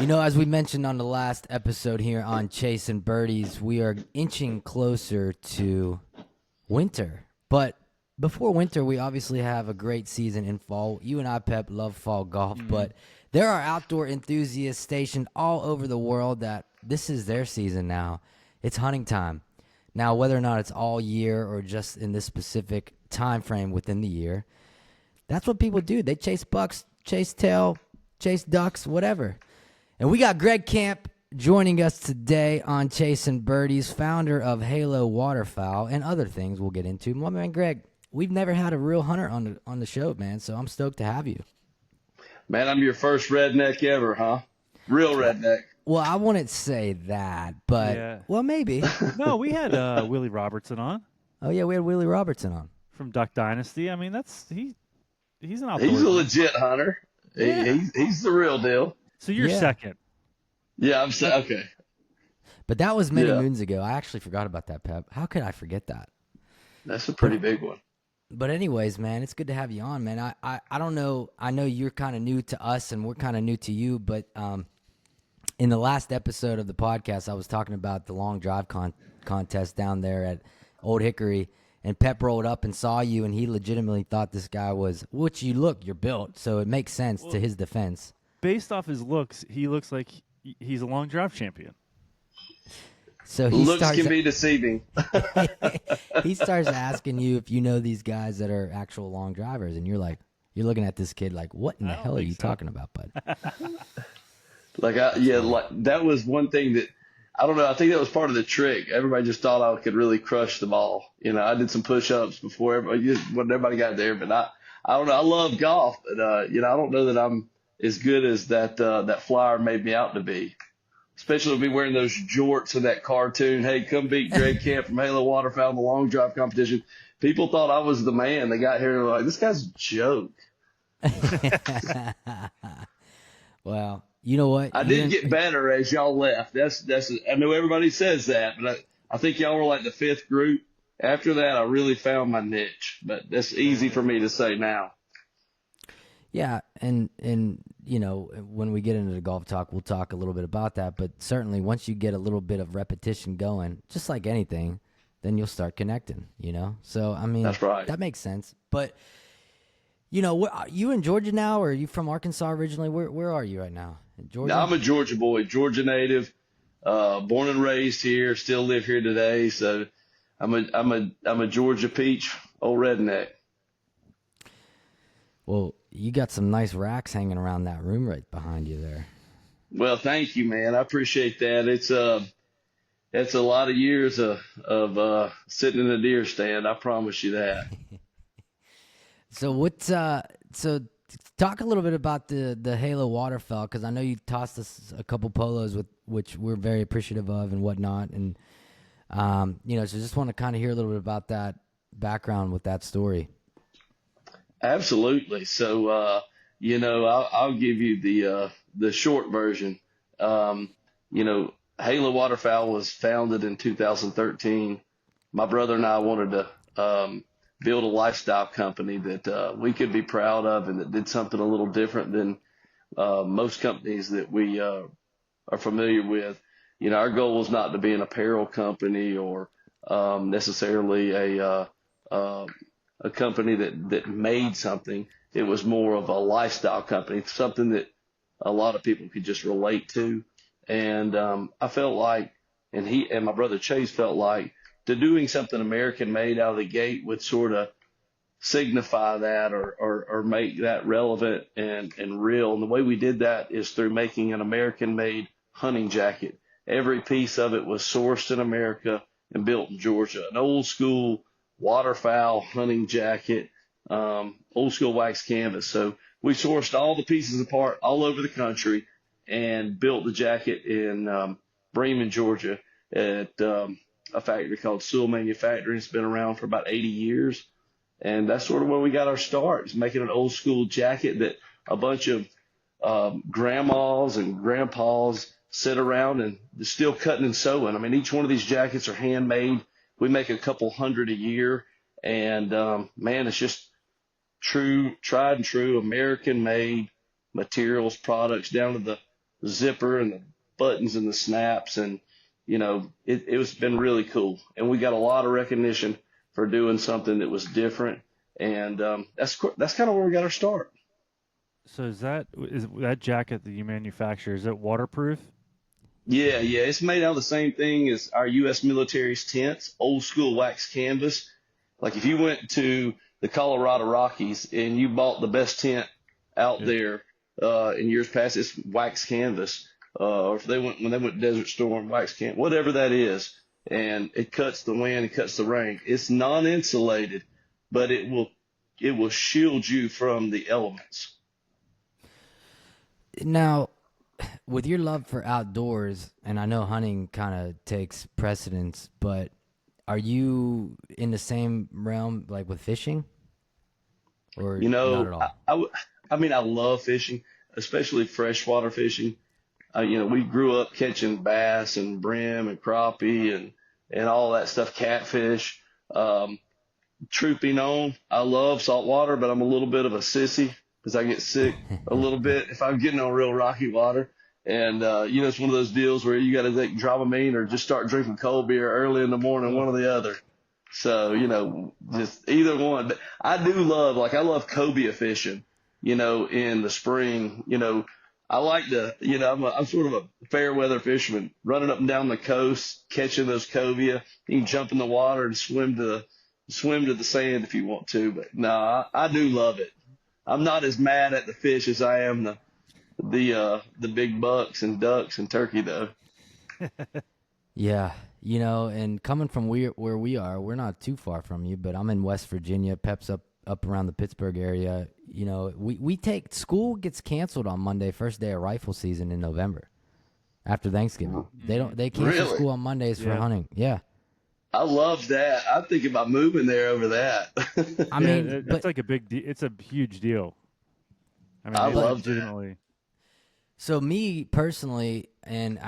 As we mentioned on the last episode here on Chasing Birdies, we are inching closer to winter. But before winter, we obviously have a great season in fall. You and I, Pep, love fall golf, but there are outdoor enthusiasts stationed all over the world that this is their season now. It's hunting time. Now, whether or not it's all year or just in this specific time frame within the year, that's what people do. They chase bucks, chase tail, chase ducks, whatever. And we got Greg Camp joining us today on Chasing Birdies, founder of Halo Waterfowl and other things we'll get into. My man Greg, we've never had a real hunter on the show, man, so I'm stoked to have you. Man, I'm your first redneck ever, huh? Real redneck. Well, I wouldn't say that, but, well, maybe. No, we had Willie Robertson on Oh, yeah, we had Willie Robertson on. from Duck Dynasty. I mean, he's an outdoor. He's a legit hunter. Yeah. He's the real deal. So you're second. Yeah, okay. But that was many moons ago. I actually forgot about that, Pep. How could I forget that? That's a pretty big one. But anyways, man, it's good to have you on, man. I don't know. I know you're kind of new to us and we're kind of new to you, but in the last episode of the podcast, I was talking about the long drive contest down there at Old Hickory, and Pep rolled up and saw you, and he legitimately thought this guy was, which you're built, so it makes sense to his defense. Based off his looks, he looks like he's a long drive champion. So looks can be deceiving. He starts asking you if you know these guys that are actual long drivers, and you're looking at this kid like, what in the hell are you talking about, bud? That was one thing that, I don't know, I think that was part of the trick. Everybody just thought I could really crush the ball. I did some push-ups before when everybody got there, but I don't know. I love golf, but, I don't know that I'm as good as that flyer made me out to be. Especially with me wearing those jorts in that cartoon. Hey, come beat Greg Camp from Halo Waterfowl in the long drive competition. People thought I was the man. They got here and were like, this guy's a joke. Well, you know what? I did get better as y'all left. I know everybody says that, but I think y'all were like the fifth group. After that, I really found my niche, but that's easy for me to say now. Yeah, and when we get into the golf talk, we'll talk a little bit about that. But certainly, once you get a little bit of repetition going, just like anything, then you'll start connecting. So I mean, that's right. That makes sense. But you in Georgia now, or are you from Arkansas originally? Where are you right now? In Georgia? I'm a Georgia boy, Georgia native, born and raised here, still live here today. So I'm a Georgia peach, old redneck. Well, you got some nice racks hanging around that room right behind you there. Well, thank you, man. I appreciate that. It's a lot of years of sitting in a deer stand. I promise you that. So talk a little bit about the Halo Waterfowl, because I know you tossed us a couple polos which we're very appreciative of and whatnot, and so just want to kind of hear a little bit about that background with that story. Absolutely. So, I'll give you the short version. Halo Waterfowl was founded in 2013. My brother and I wanted to build a lifestyle company that we could be proud of and that did something a little different than most companies that we are familiar with. Our goal was not to be an apparel company or necessarily a company that made something. It was more of a lifestyle company, something that a lot of people could just relate to. And I felt like, and my brother Chase felt like, doing something American made out of the gate would sort of signify that or make that relevant and real. And the way we did that is through making an American made hunting jacket. Every piece of it was sourced in America and built in Georgia. An old school waterfowl hunting jacket, old school wax canvas. So we sourced all the pieces apart all over the country and built the jacket in Bremen, Georgia at a factory called Sewell Manufacturing. It's been around for about 80 years. And that's sort of where we got our start, is making an old school jacket that a bunch of grandmas and grandpas sit around and they're still cutting and sewing. I mean, each one of these jackets are handmade. We make a couple hundred a year. And, man, it's just tried and true American made materials, products, down to zipper and the buttons and the snaps, and it was been really cool. And we got a lot of recognition for doing something that was different, and that's kind of where we got our start. So is that jacket that you manufacture? Is it waterproof? Yeah, yeah, it's made out of the same thing as our U.S. military's tents, old school wax canvas. Like if you went to the Colorado Rockies and you bought the best tent out Yep. there in years past, it's wax canvas. Or if they went when they went Desert Storm, wax canvas, whatever that is, and it cuts the wind, it cuts the rain. It's non-insulated, but it will shield you from the elements. Now, with your love for outdoors, and I know hunting kind of takes precedence, but are you in the same realm like with fishing, or You not know, at I, all? I, w- I mean, I love fishing, especially freshwater fishing. We grew up catching bass and brim and crappie and all that stuff, catfish. Um, Trooping on, I love saltwater, but I'm a little bit of a sissy because I get sick a little bit if I'm getting on real rocky water. And it's one of those deals where you got to take Dramamine or just start drinking cold beer early in the morning, Oh, one or the other. So, just either one. But I do love, like, I love cobia fishing, in the spring. I like to, I'm sort of a fair weather fisherman, running up and down the coast, catching those cobia. You can jump in the water and swim to the sand if you want to. But no, I do love it. I'm not as mad at the fish as I am the big bucks and ducks and turkey though. Yeah, and coming from where we are, we're not too far from you, but I'm in West Virginia. Pep's up around the Pittsburgh area. We take school gets canceled on Monday, first day of rifle season in November after Thanksgiving. They cancel Really? school on Mondays for yeah, hunting. Yeah, I love that. I'm thinking about moving there over that. I yeah. mean, That's but like a it's a huge deal. I mean, I it's but love that. legitimately. so me personally, and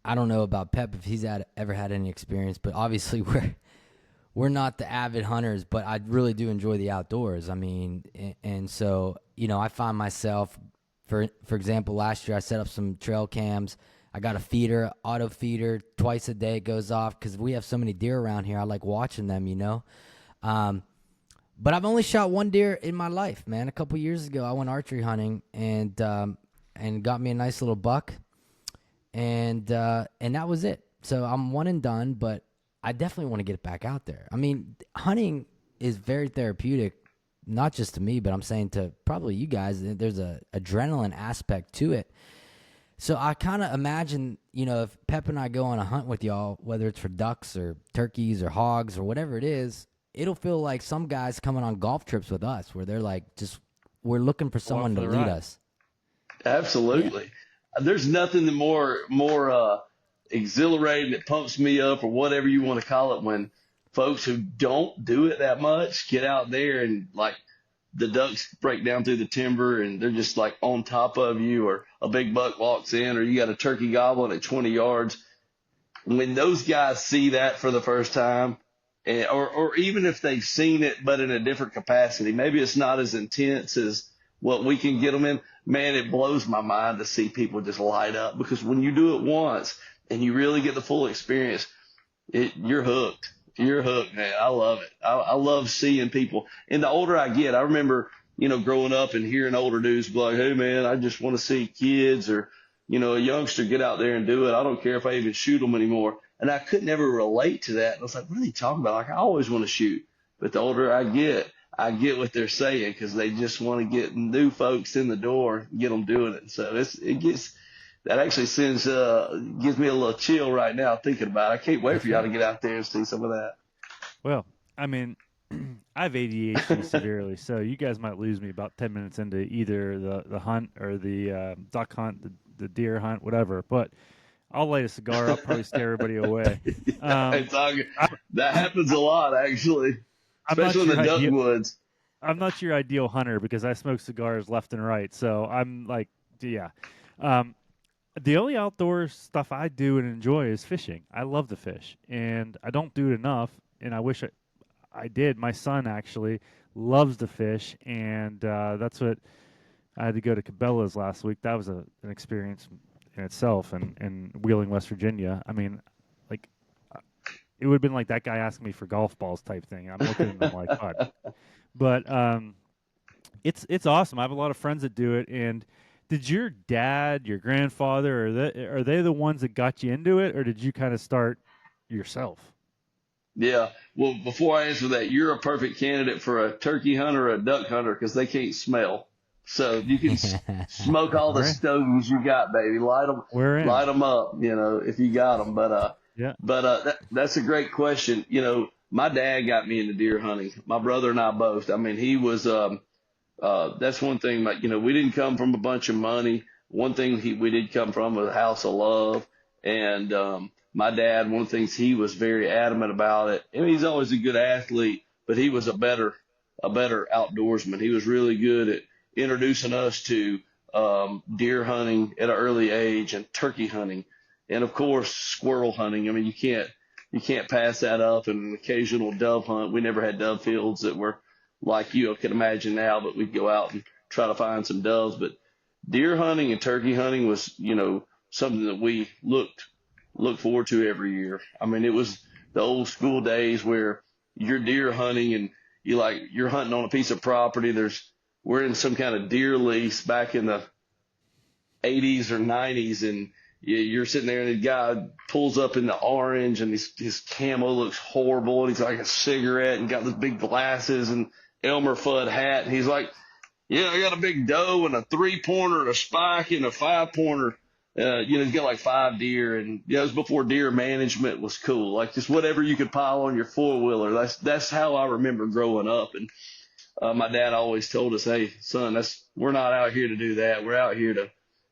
I don't know about Pep if he's ever had any experience, but obviously we're not the avid hunters, but I really do enjoy the outdoors. I mean, and so I find myself, for example, last year I set up some trail cams. I got a feeder, auto feeder, twice a day it goes off because we have so many deer around here. I like watching them. Um, but I've only shot one deer in my life, man. A couple years ago, I went archery hunting and got me a nice little buck, and that was it. So I'm one and done, but I definitely want to get back out there. I mean, hunting is very therapeutic, not just to me, but I'm saying to probably you guys. There's a adrenaline aspect to it. So I kind of imagine, if Pep and I go on a hunt with y'all, whether it's for ducks or turkeys or hogs or whatever it is, it'll feel like some guys coming on golf trips with us, where they're like, just we're looking for Along someone for to the lead ride. us. Yeah. Absolutely. There's nothing more exhilarating that pumps me up or whatever you want to call it when folks who don't do it that much get out there and like the ducks break down through the timber and they're just like on top of you, or a big buck walks in, or you got a turkey gobbling at 20 yards. When those guys see that for the first time, or even if they've seen it but in a different capacity, maybe it's not as intense as what we can get them in. Man, it blows my mind to see people just light up, because when you do it once and you really get the full experience, you're hooked. You're hooked, man. I love it. I love seeing people. And the older I get, I remember, growing up and hearing older dudes be like, "Hey, man, I just want to see kids or, a youngster get out there and do it. I don't care if I even shoot them anymore." And I could never relate to that. And I was like, "What are they talking about? Like, I always want to shoot." But the older I get what they're saying, because they just want to get new folks in the door, get them doing it. So it gets that actually gives me a little chill right now thinking about it. I can't wait for That's y'all to right. get out there and see some of Well, I mean, I have ADHD that. severely, so you guys might lose me about 10 minutes into either the hunt or the duck hunt, the deer hunt, whatever. But I'll light a cigar up, probably scare everybody away. Yeah, Um, I'm, that happens a lot actually, I'm not especially in your the duck ideal. woods. I'm not your ideal hunter because I smoke cigars left and right. So I'm like, yeah. Um, the only outdoor stuff I do and enjoy is fishing. I love to fish, and I don't do it enough. And I wish I did. My son actually loves to fish, and that's what I had to go to Cabela's last week. That was an experience in itself, and in Wheeling, West Virginia. I mean, like, it would have been like that guy asking me for golf balls type thing. I'm looking at them like, what? But it's awesome. I have a lot of friends that do it. And did your dad, your grandfather, are they the ones that got you into it, or did you kind of start yourself? Yeah. Well, before I answer that, you're a perfect candidate for a turkey hunter or a duck hunter because they can't smell. So you can smoke all the Right. stoves you got, baby. We're in. Light them up, if you got them. Yeah. That's a great question. My dad got me into deer hunting. My brother and I both. I mean, he was, that's one thing, like, we didn't come from a bunch of money. One thing we did come from was a house of love. And, my dad, one of the things he was very adamant about it. I mean, he's always a good athlete, but he was a better outdoorsman. He was really good at introducing us to, deer hunting at an early age and turkey hunting. And of course, squirrel hunting. I mean, you can't pass that up, and an occasional dove hunt. We never had dove fields that were like you can imagine now, but we'd go out and try to find some doves. But deer hunting and turkey hunting was, something that we look forward to every year. I mean, it was the old school days where you're deer hunting and you're hunting on a piece of property. We're in some kind of deer lease back in the 80s or 90s, and you're sitting there and the guy pulls up in the orange and his camo looks horrible, and he's like a cigarette and got those big glasses and Elmer Fudd hat, and he's like, yeah, I got a big doe and a 3-pointer and a spike and a 5-pointer. He's got like 5 deer, and it was before deer management was cool. Like just whatever you could pile on your 4-wheeler. That's how I remember growing up. And my dad always told us, "Hey, son, we're not out here to do that. We're out here to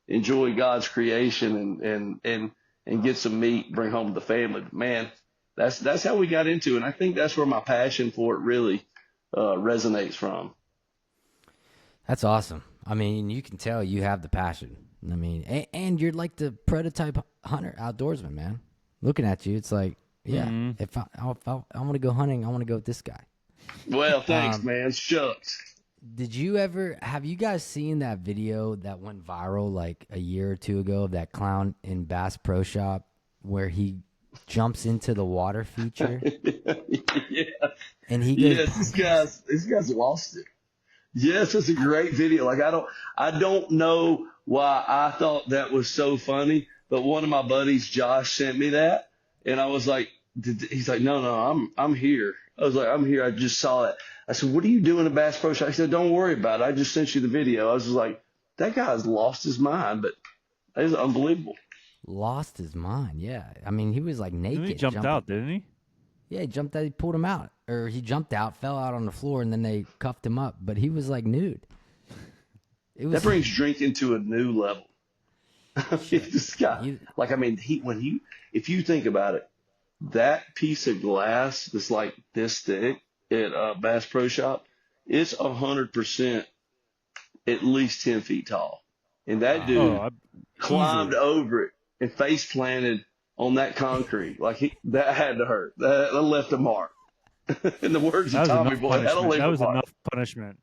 enjoy God's creation and get some meat, bring home to the family." But man, that's how we got into it. And I think that's where my passion for it really resonates from. That's awesome. I mean, you can tell you have the passion. I mean, and you're like the prototype hunter, outdoorsman, man. Looking at you, it's like, yeah, if I want to go hunting, I want to go with this guy. Well, thanks, man. Shucks. Have you guys seen that video that went viral like a year or two ago of that clown in Bass Pro Shop where he jumps into the water feature? Yeah. And he goes, this guy's lost it. Yes, it's a great video. Like I don't know why I thought that was so funny, but one of my buddies, Josh, sent me that, and I was like, he's like, no, I'm here. I was like, I'm here. I just saw it. I said, what are you doing at Bass Pro Shop? He said, don't worry about it. I just sent you the video. I was just like, that guy's lost his mind, but it was unbelievable. lost his mind. Yeah. I mean, he was like naked. And he jumped jumping. out, didn't he? Yeah, he jumped out. He pulled him out. Or he jumped out, fell out on the floor, and then they cuffed him up. But he was like nude. That brings drinking to a new level. This guy, if you think about it, that piece of glass that's like this thick at Bass Pro Shop, it's 100% at least 10 feet tall. And that dude climbed over it and face planted on that concrete. That had to hurt. That left a mark. In the words of Tommy Boy, that'll leave a mark. That was enough punishment.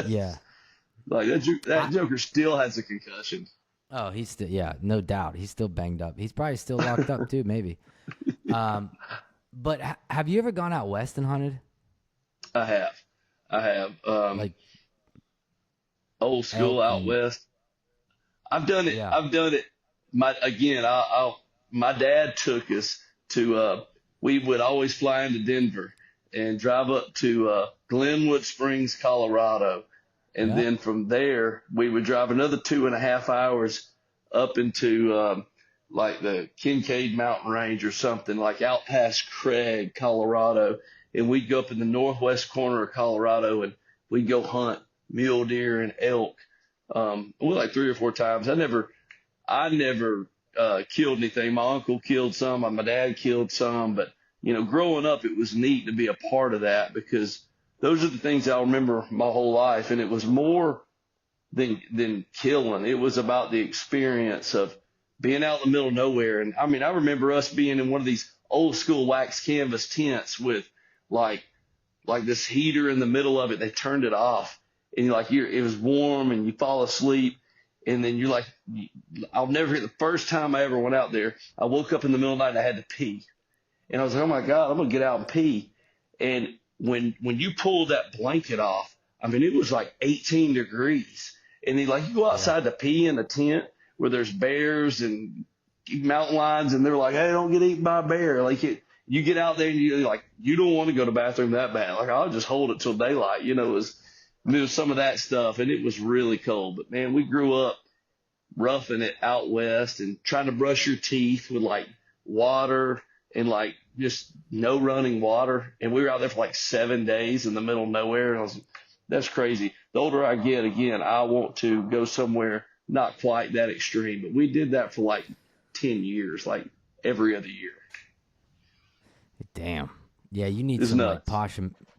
Yeah. Like that Joker still has a concussion. Oh, he's still, yeah, no doubt. He's still banged up. He's probably still locked up too, maybe. But have you ever gone out west and hunted? I have. Like old school out west. I've done it. Yeah. I've done it. My dad took us to, we would always fly into Denver and drive up to Glenwood Springs, Colorado. And then from there, we would drive another 2.5 hours up into like the Kincaid Mountain Range or something, like out past Craig, Colorado. And we'd go up in the northwest corner of Colorado and we'd go hunt mule deer and elk. Like 3 or 4 times. I never killed anything. My uncle killed some. My dad killed some. But, growing up, it was neat to be a part of that because those are the things I'll remember my whole life. And it was more than killing. It was about the experience of being out in the middle of nowhere. And I mean, I remember us being in one of these old school wax canvas tents with like this heater in the middle of it. They turned it off and it was warm, and you fall asleep, and then you're like, I'll never forget the first time I ever went out there. I woke up in the middle of the night and I had to pee, and I was like, oh my God, I'm gonna get out and pee. And when you pull that blanket off, I mean, it was like 18 degrees. And then like you go Yeah. outside to pee in a tent where there's bears and mountain lions, and they're like, hey, don't get eaten by a bear. You get out there and you don't want to go to the bathroom that bad. Like, I'll just hold it till daylight. It was some of that stuff, and it was really cold. But man, we grew up roughing it out west and trying to brush your teeth with like water and like just no running water. And we were out there for like 7 days in the middle of nowhere. And that's crazy. The older I get, again, I want to go somewhere not quite that extreme, but we did that for like 10 years, like every other year. Damn. Yeah, you need It's some like nuts.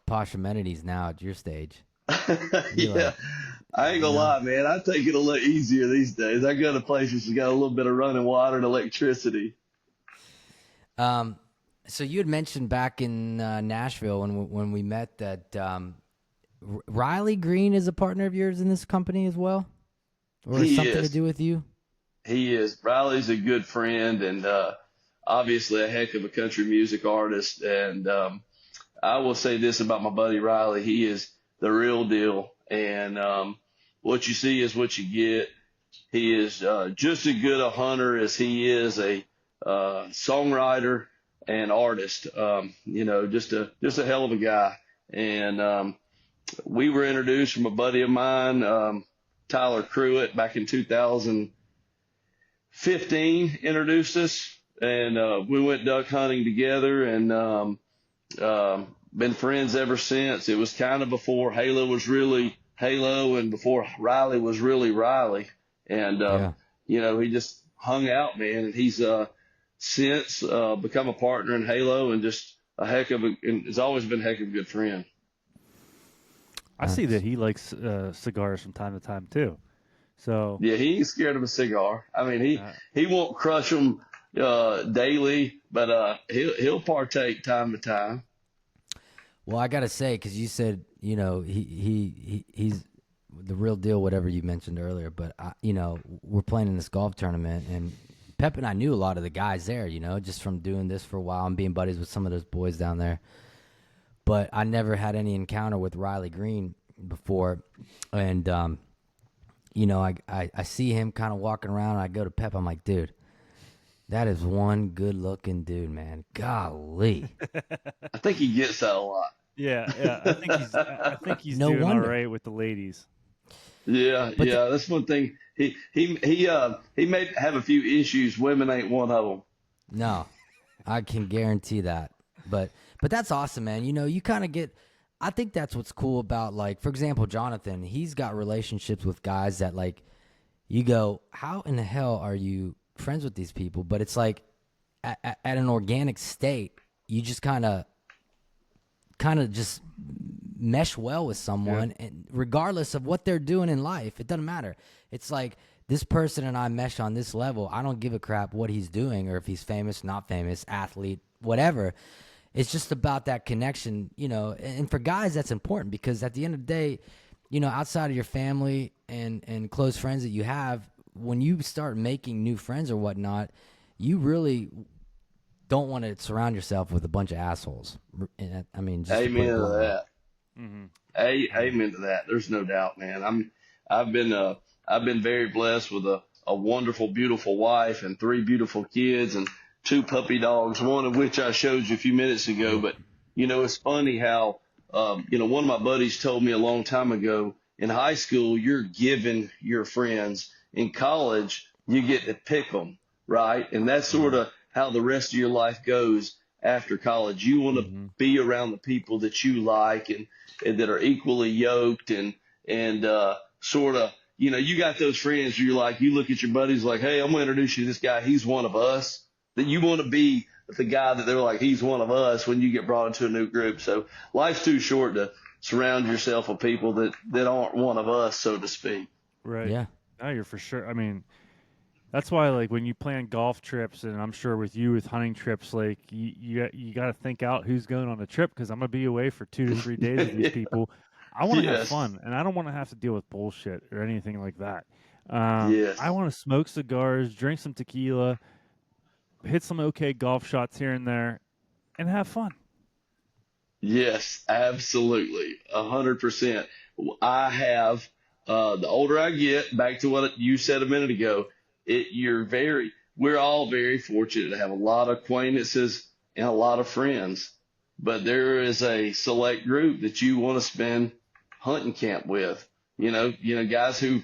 posh amenities now at your stage. You're Yeah. like, I ain't you gonna know. lie, man. I take it a little easier these days. I go to places that got a little bit of running water and electricity. Um, so you had mentioned back in Nashville when we met that Riley Green is a partner of yours in this company as well, or has He something to is. do with you. He is. Riley's a good friend and obviously a heck of a country music artist. And I will say this about my buddy Riley. He is the real deal. And what you see is what you get. He is just as good a hunter as he is a songwriter and artist. Just a hell of a guy. And we were introduced from a buddy of mine, Tyler Cruitt, back in 2015, introduced us, and we went duck hunting together, and been friends ever since. It was kind of before Halo was really Halo, and before Riley was really Riley, and Yeah, he just hung out, man, and he's since become a partner in Halo, and just and has always been a heck of a good friend. I see that that's he likes cigars from time to time too. So Yeah, he ain't scared of a cigar. I mean, he uh, he won't crush them daily, but he'll partake time to time. well. I gotta say, because you said he's the real deal, whatever you mentioned earlier. But we're playing in this golf tournament, and Pep and I knew a lot of the guys there, just from doing this for a while and being buddies with some of those boys down there. But I never had any encounter with Riley Green before, and I see him kind of walking around, and I go to Pep. I'm like, dude, that is one good looking dude, man. Golly, I think he gets that a lot. yeah, I think he's no doing all wonder. right with the ladies. Yeah, But yeah, that's one thing. He may have a few issues. Women ain't one of them. no, I can guarantee that. But that's awesome, man. You kind of get. I think that's what's cool about, like, for example, Jonathan. He's got relationships with guys that, like, you go, how in the hell are you friends with these people? But it's like at an organic state, you just kind of just mesh well with Yeah, someone, and regardless of what they're doing in life, it doesn't matter. It's like this person and I mesh on this level. I don't give a crap what he's doing or if he's famous, not famous, athlete, whatever. It's just about that connection, and for guys that's important, because at the end of the day, outside of your family and close friends that you have, when you start making new friends or whatnot, you really don't want to surround yourself with a bunch of assholes. And I mean, just to put Amen it to bluntly. that. hmm Amen to that. There's no doubt, man. I've been I've been very blessed with a wonderful, beautiful wife and three beautiful kids and two puppy dogs, one of which I showed you a few minutes ago. Yep. But it's funny how one of my buddies told me a long time ago. In high school, you're given your friends. In college, you get to pick them, right? And that's sort Mhm. of how the rest of your life goes after college. You want to hmm be around the people that you like and that are equally yoked and sort of you got those friends where you look at your buddies like, hey, I'm gonna introduce you to this guy, he's one of us. That you want to be the guy that they're like, he's one of us, when you get brought into a new group. So life's too short to surround yourself with people that aren't one of us, so to speak. right. Yeah. No, you're for sure. I mean, that's why, like, when you plan golf trips, and I'm sure with you with hunting trips, like you got to think out who's going on the trip, because I'm gonna be away for 2 to 3 days with these Yeah. people. I want to have Yes. fun, and I don't want to have to deal with bullshit or anything like that. I Yes. want to smoke cigars, drink some tequila, hit some okay golf shots here and there, and have fun. Yes, absolutely. 100%. I have, the older I get, back to what you said a minute ago, we're all very fortunate to have a lot of acquaintances and a lot of friends, but there is a select group that you want to spend hunting camp with. Guys who,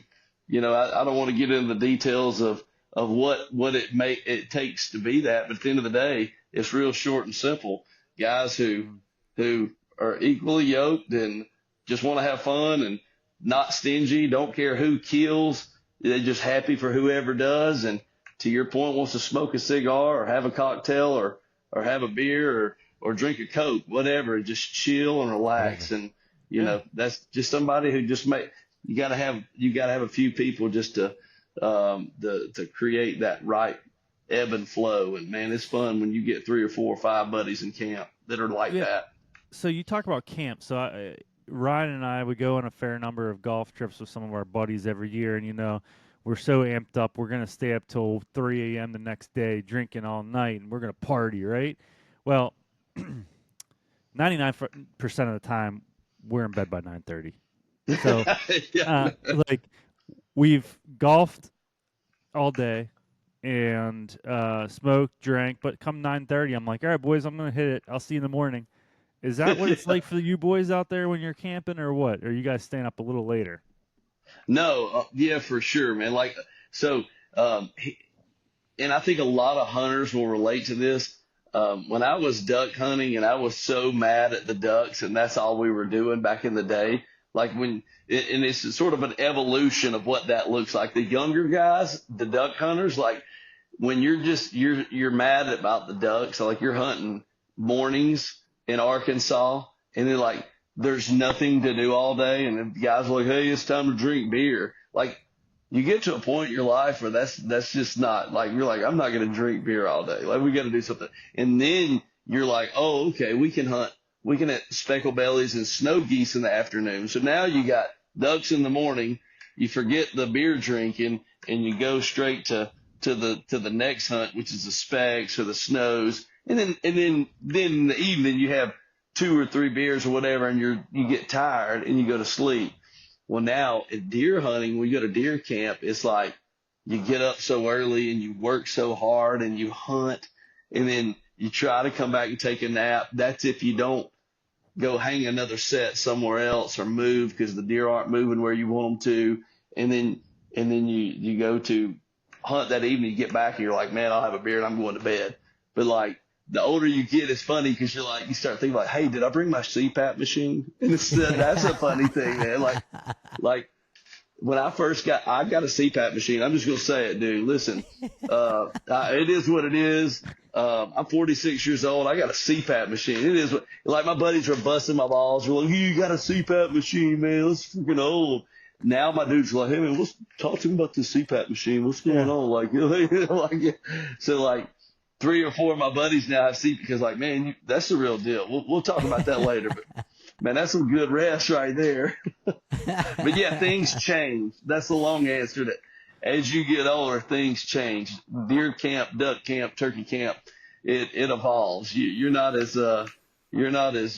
I don't want to get into the details of what it takes to be that, but at the end of the day, it's real short and simple. Guys Mm. who are equally yoked and just want to have fun and not stingy, don't care who kills. They're just happy for whoever does. And to your point, wants to smoke a cigar or have a cocktail or have a beer or drink a Coke, whatever, just chill and relax. Whatever. And, Yeah. that's just somebody who just you gotta have a few people just to create that right ebb and flow. And man, it's fun when you get 3 or 4 or 5 buddies in camp that are like Yeah. that. So you talk about camp. So Ryan and I would go on a fair number of golf trips with some of our buddies every year, and we're so amped up. We're gonna stay up till 3 a.m. the next day, drinking all night, and we're gonna party, right? Well, 99% of the time, we're in bed by 9:30. So, Yeah. like, we've golfed all day and smoked, drank, but come 9:30, I'm like, all right, boys, I'm gonna hit it. I'll see you in the morning. Is that what it's like for you boys out there when you're camping, or what? Or are you guys staying up a little later? No, yeah, for sure, man. Like, so, and I think a lot of hunters will relate to this. When I was duck hunting and I was so mad at the ducks and that's all we were doing back in the day, like and it's sort of an evolution of what that looks like. The younger guys, the duck hunters, like when you're mad about the ducks, so like you're hunting mornings in Arkansas and then like there's nothing to do all day and the guys are like, hey, it's time to drink beer. Like you get to a point in your life where that's just not like you're like, I'm not gonna drink beer all day. Like we gotta do something. And then you're like, oh, okay, we can hit speckle bellies and snow geese in the afternoon. So now you got ducks in the morning, you forget the beer drinking and you go straight to the next hunt, which is the specks or the snows. And then in the evening you have 2 or 3 beers or whatever and you get tired and you go to sleep. Well, now at deer hunting, when you go to deer camp, it's like you get up so early and you work so hard and you hunt and then you try to come back and take a nap. That's if you don't go hang another set somewhere else or move because the deer aren't moving where you want them to. And then you go to hunt that evening, you get back and you're like, man, I'll have a beer and I'm going to bed. But like the older you get, it's funny because you're like, you start thinking like, hey, did I bring my CPAP machine? And that's a funny thing, man. Like when I got a CPAP machine. I'm just gonna say it, dude. Listen, it is what it is. I'm 46 years old. I got a CPAP machine. It is like my buddies were busting my balls. They're like, you got a CPAP machine, man. That's freaking old. Now my dude's like, hey man, let's talk to me about this CPAP machine. What's going on? Like, so like 3 or 4 of my buddies now have CPAP because like, man, that's the real deal. We'll talk about that later, but man, that's some good rest right there. But yeah, things change. That's the long answer. That as you get older, things change. Deer camp, duck camp, turkey camp, it evolves. You're not as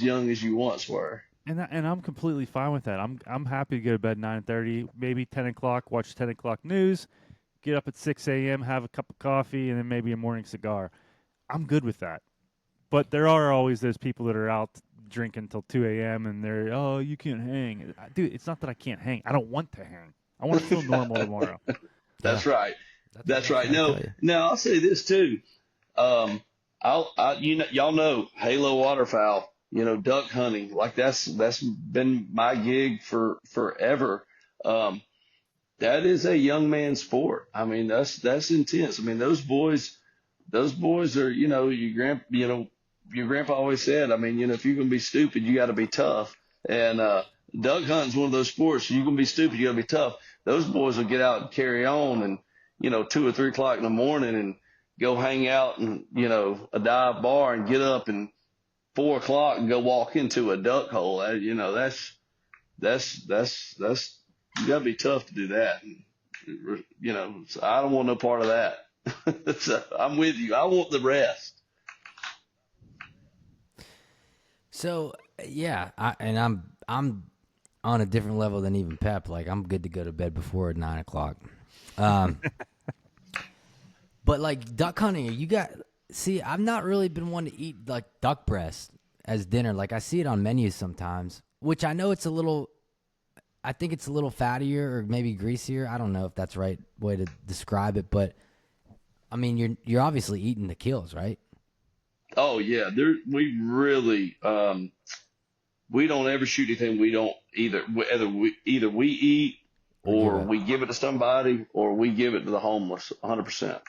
young as you once were. And I'm completely fine with that. I'm happy to go to bed 9:30, maybe 10 o'clock, watch 10 o'clock news, get up at 6 a.m., have a cup of coffee, and then maybe a morning cigar. I'm good with that. But there are always those people that are out drinking until 2 a.m. and they're, oh, you can't hang. Dude, it's not that I can't hang. I don't want to hang. I want to feel normal tomorrow. That's Yeah, right. That's what I was right. gonna No, tell you. now I'll say this too. Y'all know Halo waterfowl, duck hunting. Like that's been my gig for forever. Um, that is a young man's sport. I mean, that's intense. I mean, those boys are, your grandpa always said, I mean, if you're going to be stupid, you got to be tough. And, duck hunting's one of those sports. You're going to be stupid, you got to be tough. Those boys will get out and carry on and, 2 or 3 o'clock in the morning and go hang out and, a dive bar and get up and 4 o'clock and go walk into a duck hole. that's you gotta be tough to do that. You know, so I don't want no part of that. So I'm with you. I want the rest. So yeah, I'm on a different level than even Pep. Like I'm good to go to bed before 9 o'clock. Um, but like duck hunting, you got see. I've not really been one to eat like duck breast as dinner. Like I see it on menus sometimes, which I know it's a little. I think it's a little fattier or maybe greasier. I don't know if that's the right way to describe it, but I mean you're obviously eating the kills, right? Oh yeah, we really we don't ever shoot anything we don't either we eat Or give or it. we give it to somebody or we give it to the homeless 100%.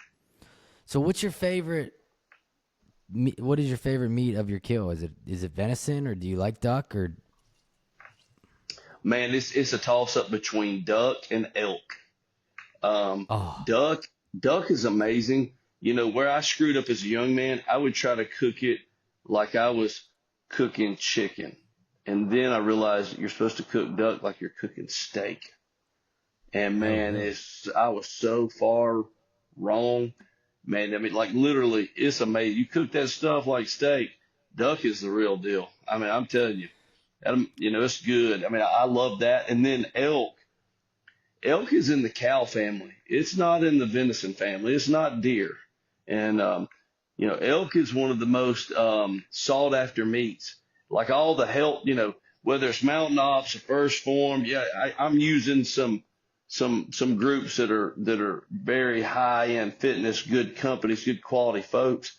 So what's your favorite? What is your favorite meat of your kill? Is it venison or do you like duck or? Man, it's a toss up between duck and elk. Um, Oh, duck duck is amazing. You know, where I screwed up as a young man, I would try to cook it like I was cooking chicken. And then I realized that you're supposed to cook duck like you're cooking steak. And oh, man, really? I was so far wrong. Man, I mean, like literally, it's amazing. You cook that stuff like steak. Duck is the real deal. I mean, I'm telling you, you know, it's good. I mean, I love that. And then elk. Elk is in the cow family. It's not in the venison family. It's not deer. And you know, elk is one of the most sought after meats. Like all the help, you know, whether it's mountain ops or first form, yeah, I'm using some groups that are very high end fitness, good companies, good quality folks.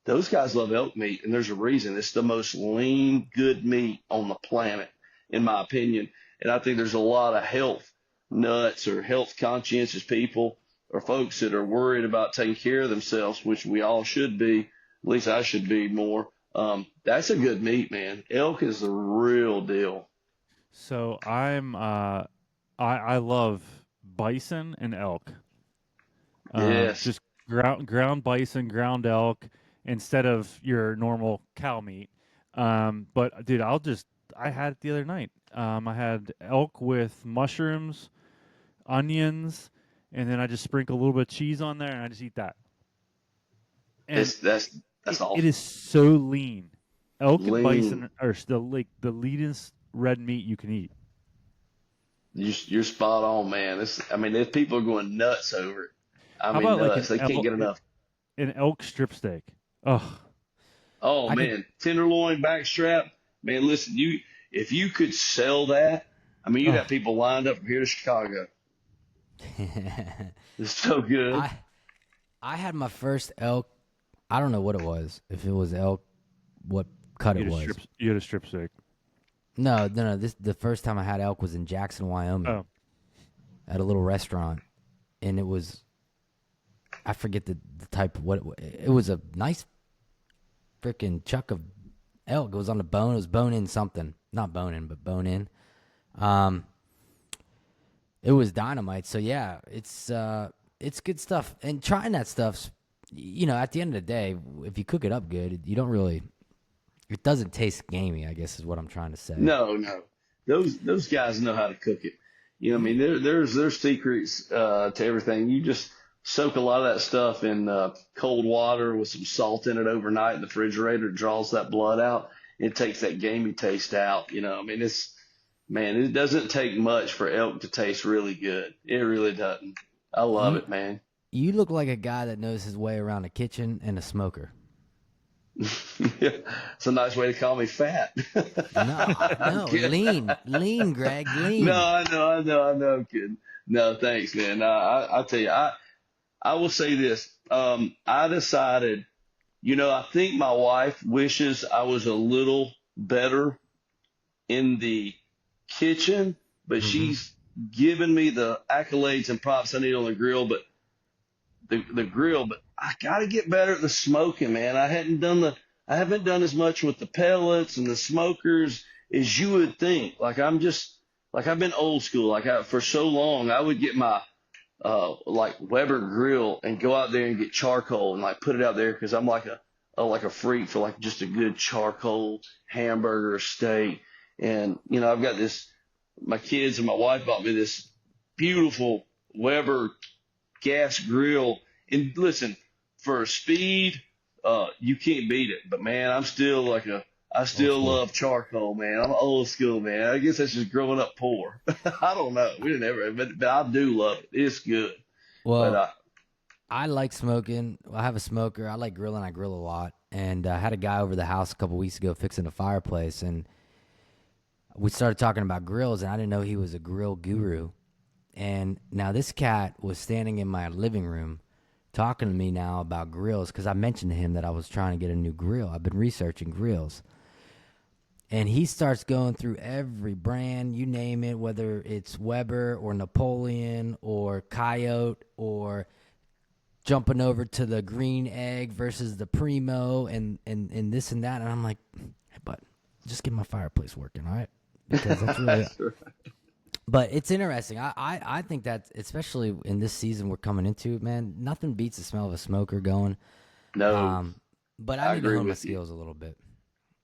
Those guys love elk meat, and there's a reason. It's the most lean, good meat on the planet, in my opinion. And I think there's a lot of health nuts or health conscientious people or folks that are worried about taking care of themselves, which we all should be. At least I should be more. That's a good meat, man. Elk is the real deal. So I love bison and elk. Yes. Just ground bison, ground elk instead of your normal cow meat. But dude, I had it the other night. I had elk with mushrooms, onions, and then I just sprinkle a little bit of cheese on there, and I just eat that. And That's it awesome. is so lean. Elk and Lean. bison are still like the leanest red meat you can eat. You're spot on, man. I mean, there's people are going nuts over it. I How mean, about like nuts. They can't get enough. an elk strip steak? Oh, Oh I could. man, tenderloin, backstrap. Man, listen, if you could sell that, I mean, you got oh, people lined up from here to Chicago. It's so good. I I had my first elk. I don't know what it was. If it was elk, what cut it was. you had a strip steak. No, no, no. This the first time I had elk was in Jackson, Wyoming, Oh, at a little restaurant, and it was I forget the type of what it was a nice freaking chuck of elk. It was on the bone. It was bone in something, not bone in, but bone in. Um, it was dynamite. So yeah, it's good stuff. And trying that stuff's, at the end of the day, if you cook it up good, you don't really. It doesn't taste gamey, I guess is what I'm trying to say. No, no, those guys know how to cook it. You know, what I mean, there's secrets to everything. You just soak a lot of that stuff in cold water with some salt in it overnight in the refrigerator. It draws that blood out. It takes that gamey taste out. You know, I mean, man, it doesn't take much for elk to taste really good. It really doesn't. I love You it, man. you look like a guy that knows his way around a kitchen and a smoker. It's a nice way to call me fat. No, I'm no, kidding. lean, Greg, No, lean. I know. I'm kidding. No, thanks, man. No, I'll tell you, I will say this. I decided, I think my wife wishes I was a little better in the kitchen, but Hmm. she's given me the accolades and props I need on the grill, but I gotta get better at the smoking, man. I haven't done as much with the pellets and the smokers as you would think. Like I've been old school. For so long, I would get my like Weber grill and go out there and get charcoal and like put it out there because I'm like a freak for like just a good charcoal hamburger or steak. And I've got this my kids and my wife bought me this beautiful Weber gas grill. And listen, for speed, you can't beat it. But man, I Old still school. love charcoal, man. I'm old school, man. I guess that's just growing up poor. I don't know. We didn't ever, but I do love it. It's good. But Well, I like smoking. I have a smoker. I like grilling. I grill a lot. And I had a guy over the house a couple weeks ago fixing a fireplace, and we started talking about grills, and I didn't know he was a grill guru. And now this cat was standing in my living room talking to me now about grills because I mentioned to him that I was trying to get a new grill. I've been researching grills. And he starts going through every brand, you name it, whether it's Weber or Napoleon or Coyote or jumping over to the green egg versus the Primo and this and that. And I'm like, hey, but just get my fireplace working, all right? Because that's really that's right. But it's interesting. I think that, especially in this season we're coming into, man, nothing beats the smell of a smoker going. No, But I I need to agree hone my with you. skills a little bit.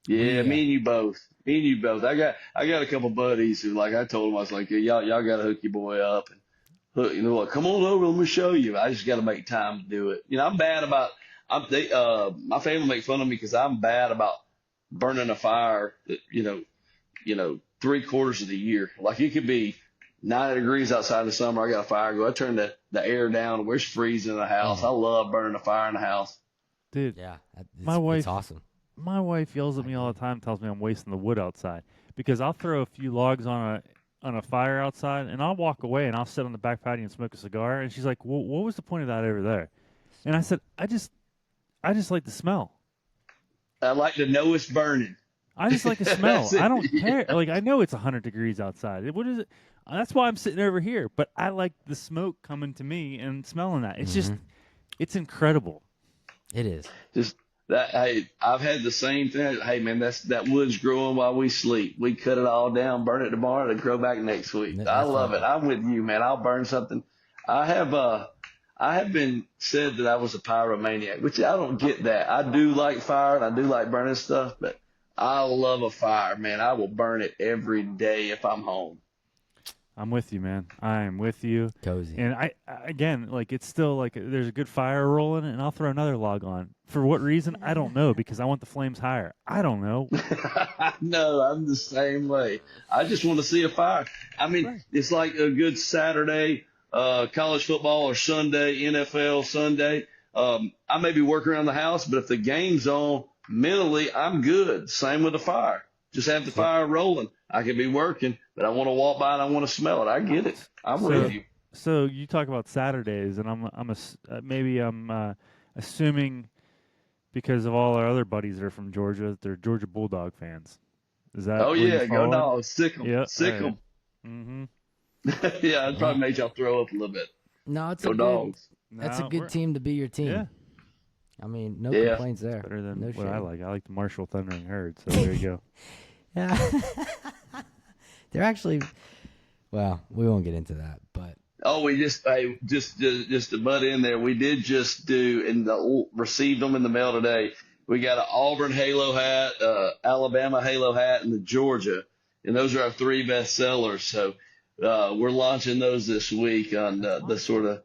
Yeah, We me and you both. Me and you both. I got a couple buddies who, like, I told them, I was like, y'all got to hook your boy up and hook, you know what? Come on over, let me show you. I just got to make time to do it. You know, I'm bad about. My family make fun of me because I'm bad about burning a fire. Three-quarters of the year. Like it could be 90 degrees outside in the summer. I got a fire go. I turn the air down. We're freezing in the house. I love burning a fire in the house. Dude, yeah, it's, my wife, it's awesome. my wife yells at me all the time, tells me I'm wasting the wood outside because I'll throw a few logs on a fire outside, and I'll walk away and I'll sit on the back patio and smoke a cigar. And she's like, "Well, what was the point of that over there?" And I said, I just like the smell. I like to know it's burning. I just like the smell. That's it. I don't care. Yeah. Like I know it's 100 degrees outside. What is it? That's why I'm sitting over here. But I like the smoke coming to me and smelling that. It's just, it's incredible. It is. Just that. Hey, I've had the same thing. Hey, man, that wood's growing while we sleep. We cut it all down, burn it tomorrow, and grow back next week. I That's love right. it. I'm with you, man. I'll burn something. I have been said that I was a pyromaniac, which I don't get that. I do like fire and I do like burning stuff, but I love a fire, man. I will burn it every day if I'm home. I'm with you, man. I am with you. Cozy. And again, like it's still like there's a good fire rolling, and I'll throw another log on. For what reason? I don't know because I want the flames higher. I don't know. No, I'm the same way. I just want to see a fire. I mean, Right. it's like a good Saturday, college football or Sunday, NFL Sunday. I may be working around the house, but if the game's on, mentally, I'm good. Same with the fire. Just have the fire rolling. I could be working, but I want to walk by and I want to smell it. I get it. I'm with you. So you talk about Saturdays, and I'm assuming because of all our other buddies that are from Georgia, that they're Georgia Bulldog fans. Is that Oh, where you yeah. Go fall in? dogs. Sick 'em. Yeah. Sick 'em. Mm-hmm. Yeah, it probably made y'all throw up a little bit. No, it's Go a good. dogs. That's a No, good we're- team to be your team. Yeah. I mean, no Yeah. complaints there. Better than no what I shame. like. I like the Marshall Thundering Herd. So there you go. Yeah. They're actually. Well, we won't get into that, but Oh, we just to butt in there. We did just do and received them in the mail today. We got an Auburn Halo hat, Alabama Halo hat, and the Georgia, and those are our three best sellers. So we're launching those this week on the sort of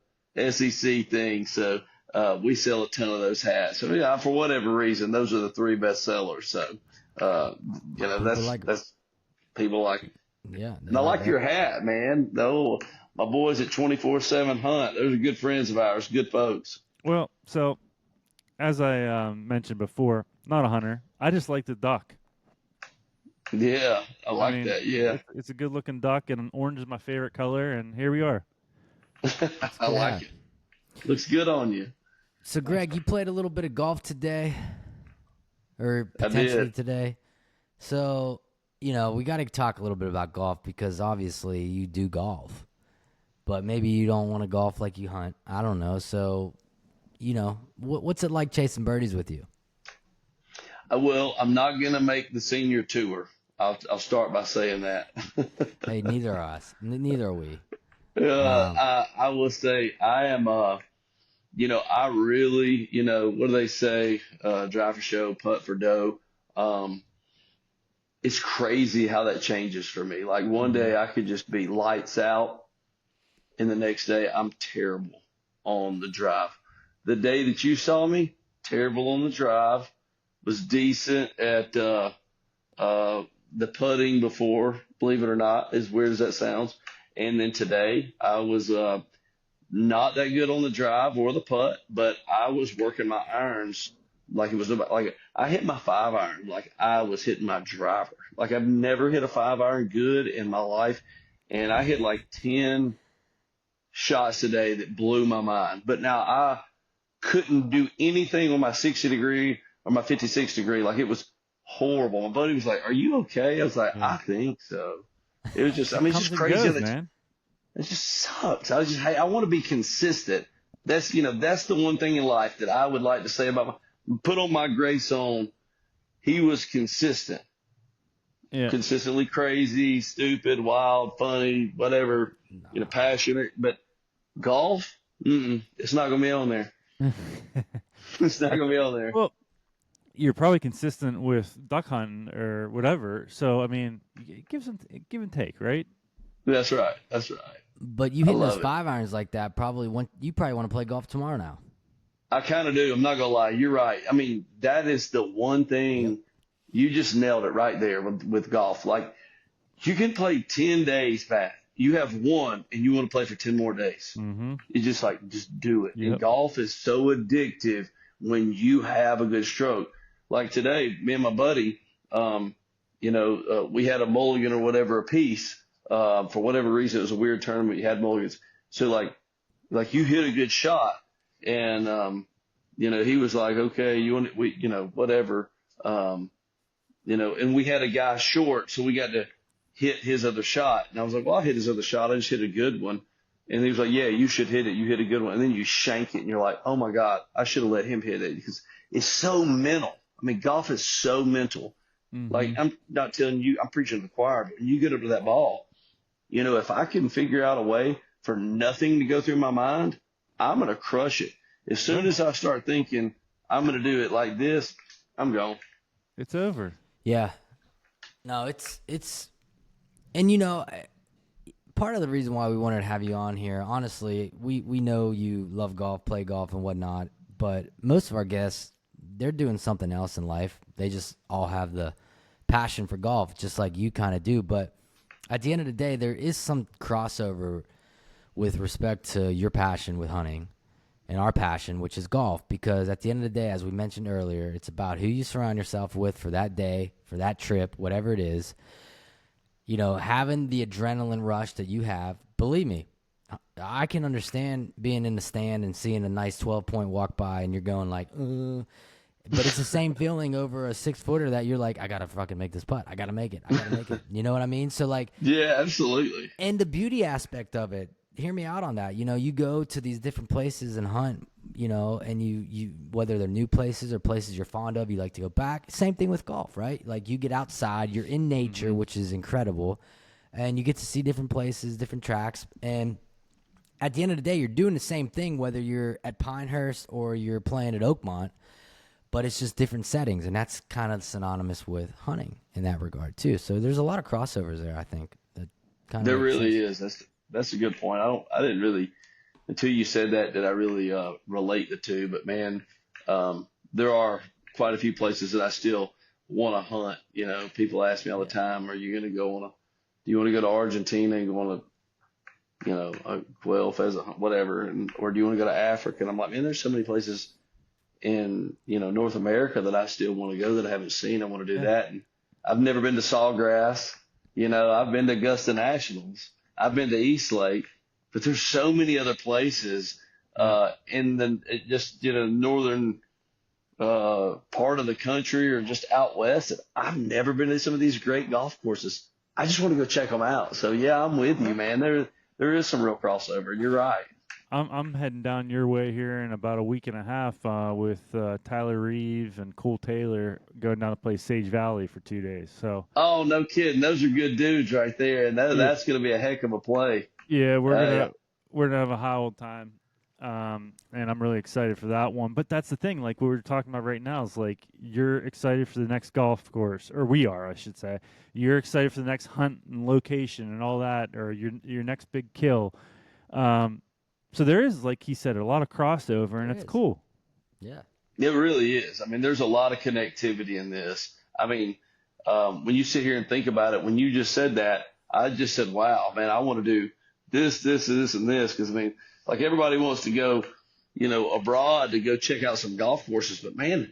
SEC thing. So we sell a ton of those hats. So yeah, for whatever reason, those are the three best sellers. So that's people like it. yeah. And I like your hat, man. No, my boys at 24/7 Hunt. Those are good friends of ours, good folks. Well, so as I mentioned before, not a hunter. I just like the duck. Yeah, I like mean, that. Yeah, It's a good looking duck, and orange is my favorite color, and here we are. I like it. Looks good on you. So, Greg, you played a little bit of golf today, or I potentially did. today. So, we got to talk a little bit about golf because obviously you do golf, but maybe you don't want to golf like you hunt. I don't know. So, what's it like chasing birdies with you? I'm not gonna make the senior tour. I'll start by saying that. Hey, neither are us. Neither are we. I will say I am. I really, what do they say? Drive for show, putt for dough. it's crazy how that changes for me. Like one day I could just be lights out, and the next day I'm terrible on the drive. The day that you saw me, terrible on the drive, was decent at the putting before, believe it or not, as weird as that sounds. And then today I was not that good on the drive or the putt, but I was working my irons like it was about, like I hit my 5 iron like I was hitting my driver. Like I've never hit a 5 iron good in my life, and I hit like 10 shots today that blew my mind. But now I couldn't do anything on my 60 degree or my 56 degree. Like it was horrible. My buddy was like, "Are you okay?" I was like, Yeah. "I think so." It was just, I mean, it's Comes just and crazy. goes, That man. it just sucks. I was just, hey, I want to be consistent. That's, that's the one thing in life that I would like to say about put on my Grace on. He was consistent, Yeah. consistently crazy, stupid, wild, funny, whatever, passionate. But golf, it's not gonna be on there. It's not gonna be on there. Well, you're probably consistent with duck hunting or whatever. So I mean, give and take, right? That's right. That's right. But you I hitting those love it. 5 irons like that you probably want to play golf tomorrow now. I kind of do. I'm not gonna lie. You're right. I mean, that is the one thing. Yep. You just nailed it right there with golf. Like you can play 10 days back. You have one and you want to play for 10 more days. Mm-hmm. It's just like, just do it. Yep. And golf is so addictive when you have a good stroke. Like today, me and my buddy, we had a mulligan or whatever a piece. For whatever reason, it was a weird tournament. You had mulligans. So like you hit a good shot, and he was like, okay, whatever. And we had a guy short, so we got to hit his other shot. And I was like, well, I hit his other shot. I just hit a good one. And he was like, yeah, you should hit it. You hit a good one. And then you shank it, and you're like, oh my God, I should have let him hit it, because it's so mental. I mean, golf is so mental. Mm-hmm. Like, I'm not telling you, I'm preaching to the choir, but when you get up to that ball, if I can figure out a way for nothing to go through my mind, I'm going to crush it. As soon as I start thinking I'm going to do it like this, I'm gone. It's over. Yeah. No, it's and part of the reason why we wanted to have you on here, honestly, we know you love golf, play golf and whatnot, but most of our guests, they're doing something else in life. They just all have the passion for golf, just like you kind of do. But at the end of the day, there is some crossover with respect to your passion with hunting and our passion, which is golf, because at the end of the day, as we mentioned earlier, it's about who you surround yourself with for that day, for that trip, whatever it is. Having the adrenaline rush that you have, believe me, I can understand being in the stand and seeing a nice 12-point walk by and you're going like, but it's the same feeling over a 6-footer that you're like, I got to fucking make this putt. I got to make it. I got to make it. You know what I mean? So like, yeah, absolutely. and the beauty aspect of it, hear me out on that. You go to these different places and hunt, and you whether they're new places or places you're fond of, you like to go back. Same thing with golf, right? Like you get outside, you're in nature, which is incredible, and you get to see different places, different tracks. And at the end of the day, you're doing the same thing, whether you're at Pinehurst or you're playing at Oakmont, but it's just different settings. And that's kind of synonymous with hunting in that regard too. So there's a lot of crossovers there, I think. That kind of There really is. That's a good point. I didn't really, until you said that, did I really relate the two. But man, there are quite a few places that I still want to hunt. People ask me all the time, "Are you going to go do you want to go to Argentina and want to, a quail, pheasant, whatever, or do you want to go to Africa?" And I'm like, man, there's so many places in North America that I still want to go that I haven't seen. I want to do that. And I've never been to Sawgrass. I've been to Augusta Nationals. I've been to East Lake, but there's so many other places in the northern part of the country or just out west that I've never been to some of these great golf courses. I just want to go check them out. So yeah, I'm with you, man. There is some real crossover. You're right. I'm heading down your way here in about a week and a half with Tyler Reeve and Cole Taylor going down to play Sage Valley for 2 days. So. Oh, no kidding. Those are good dudes right there, and that's going to be a heck of a play. Yeah, we're gonna have a high old time. and I'm really excited for that one. But that's the thing, like we were talking about right now, is like you're excited for the next golf course, or we are, I should say. You're excited for the next hunt and location and all that, or your next big kill. So there is, like he said, a lot of crossover, and There it's is. cool. Yeah. It really is. I mean, there's a lot of connectivity in this. I mean, when you sit here and think about it, when you just said that, I just said, wow, man, I want to do this, and this. Because, I mean, like everybody wants to go, abroad to go check out some golf courses. But, man,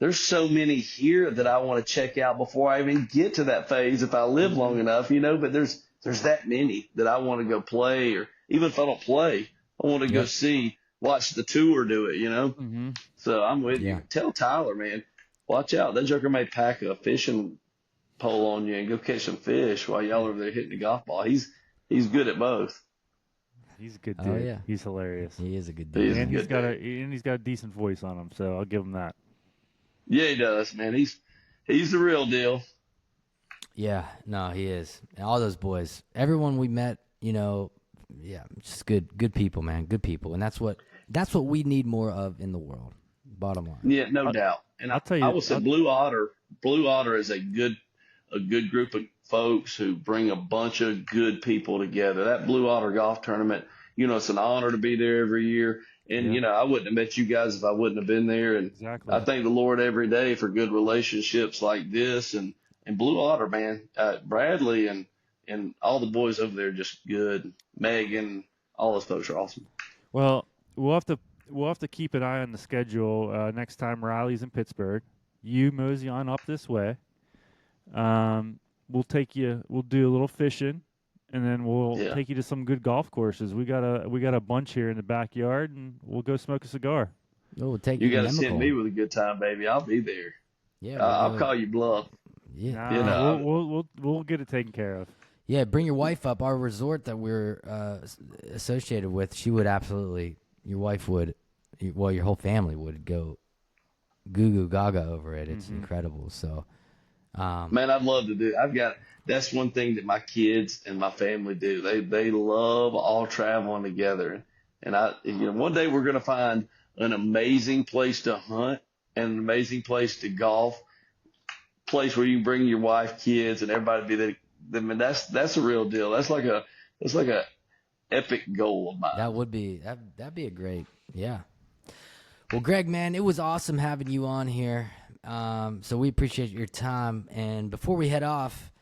there's so many here that I want to check out before I even get to that phase if I live long enough, But there's that many that I want to go play, or even if I don't play, I want to go Yep. watch the tour do it, Mm-hmm. So I'm with Yeah. you. Tell Tyler, man, watch out. That joker may pack a fishing pole on you and go catch some fish while y'all are there hitting the golf ball. He's good at both. He's a good Oh dude. yeah. He's hilarious, He is a good He dude. is a and good dude. he's got a decent voice on him. So I'll give him that. Yeah, he does, man. He's the real deal. Yeah, no, he is. And all those boys, everyone we met, yeah, just good people, man, good people, and that's what we need more of in the world. Bottom line. Yeah, no I'll, doubt. And I'll tell I you. will say Blue Otter is a good group of folks who bring a bunch of good people together. That Blue Otter golf tournament, it's an honor to be there every year. And, Yeah, I wouldn't have met you guys if I wouldn't have been there. And I exactly. thank the Lord every day for good relationships like this. And Blue Otter, man, Bradley and all the boys over there are just good. Megan, all those folks are awesome. Well, we'll have to keep an eye on the schedule next time Riley's in Pittsburgh. You mosey on up this way. We'll take you. We'll do a little fishing, and then we'll Yeah. take you to some good golf courses. We got a bunch here in the backyard, and we'll go smoke a cigar. Oh, we'll take You you to got to send me Nemacolin. with a good time, baby. I'll be there. Yeah, I'll we'll go. call you bluff. Yeah, You Nah, know, we'll get it taken care of. yeah. Bring your wife up. Our resort that we're associated with, she would absolutely. Your wife would. Well, your whole family would go goo goo gaga over it. It's Mhm. incredible. So, um, man, I'd love to do. That's one thing that my kids and my family do. They love all traveling together. And one day we're gonna find an amazing place to hunt and an amazing place to golf, place where you can bring your wife, kids, and everybody be there. I mean, that's a real deal. That's like a epic goal of mine. that'd be a great, yeah. Well, Greg, man, it was awesome having you on here. So we appreciate your time. And before we head off,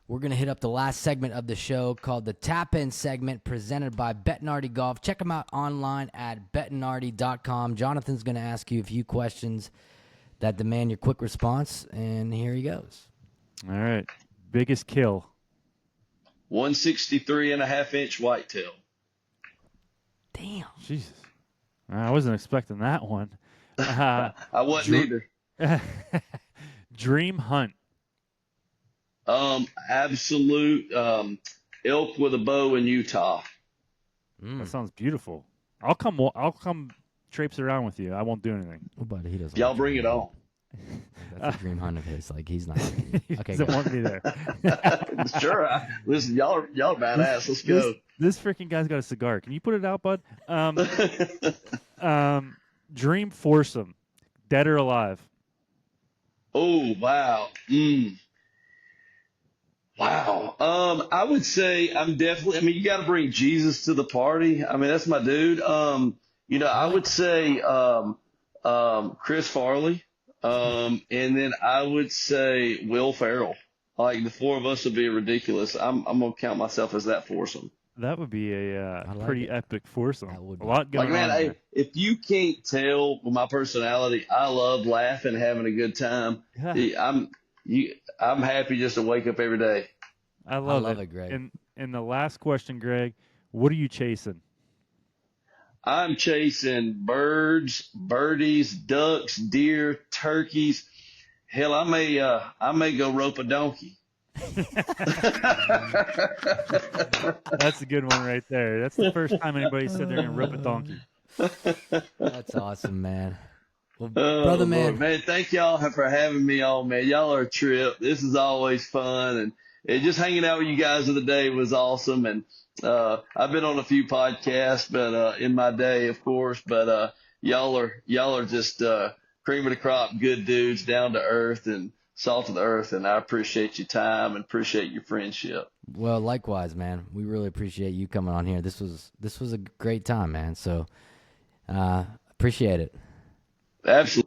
we're going to hit up the last segment of the show called the Tap In segment presented by Bettinardi Golf. Check them out online at bettinardi.com. Jonathan's going to ask you a few questions that demand your quick response, and here he goes. All right, biggest kill. 163.5-inch whitetail. Damn. Jesus, I wasn't expecting that one. I wasn't either. Dream hunt. Absolute elk with a bow in Utah. That sounds beautiful. I'll come traipse around with you. I won't do anything. Oh, buddy, he doesn't. Y'all want bring you it to on. That's a dream hunt of his. Like, he's not. He Okay, doesn't go. want me there. Sure. Listen, y'all are badass. Let's go. This freaking guy's got a cigar. Can you put it out, bud? Dream foursome, dead or alive. Oh, wow. Wow. I would say I mean, you got to bring Jesus to the party. I mean, that's my dude. I would say Chris Farley. And then I would say Will Ferrell. Like the four of us would be ridiculous. I'm gonna count myself as that foursome. That would be a I like pretty it. epic foursome. That would A be. lot going Like, man, on there. if you can't tell with my personality, I love laughing, having a good time. Yeah. I'm happy just to wake up every day. I love it, Greg. And the last question, Greg, what are you chasing? I'm chasing birds, birdies, ducks, deer, turkeys. Hell, I may go rope a donkey. That's a good one right there. That's the first time anybody said they're gonna rope a donkey. That's awesome, man. Well, Oh, brother, Lord, man. thank y'all for having me on, man. Y'all are a trip. This is always fun, just hanging out with you guys of the day was awesome. And I've been on a few podcasts, but in my day, of course. But y'all are just cream of the crop, good dudes, down to earth and salt of the earth. And I appreciate your time and appreciate your friendship. Well, likewise, man. We really appreciate you coming on here. This was a great time, man. So appreciate it. Absolutely.